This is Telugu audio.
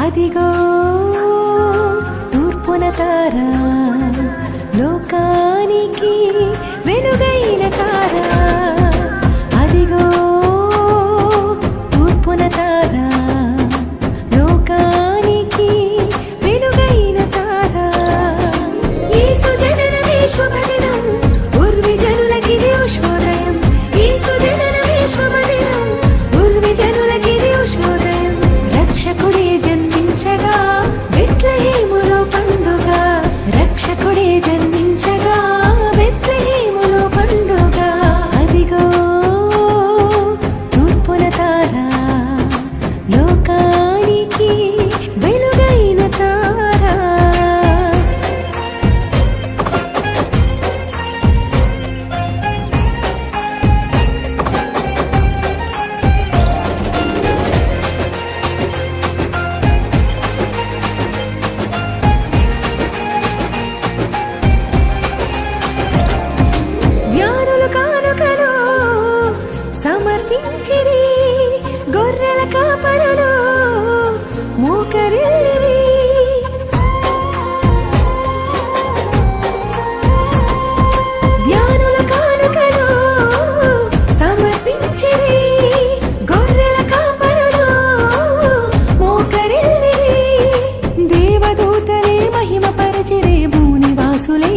అదిగో తూర్పున తారా, లోకానికి వెలుగైన తారా. అదిగో తూర్పున తారా, లోకానికి వెలుగైన తారా. యేసు జననమే శుభదినం, ఉర్వి జనులకిది ఉషోదయం. యేసు జననమే శుభదినం, ఉర్వి జనులకిది ఉషోదయం. రక్షకుడే జన్మించగా బెత్లెహేములో పండుగ, రక్షకుడే జన్మించగా బెత్లెహేములో పండుగ. అదిగో తూర్పున తారా, లోకానికి వెలుగైన తారా. సమర్పించిరి గొర్రెల కాపరులు మోకరిల్లిరి. జ్ఞానుల కానుకలు సమర్పించిరి గొర్రెల కాపరులు మోకరిల్లిరి. దేవదూతలే మహిమ పరచిరే, భూనివాసులే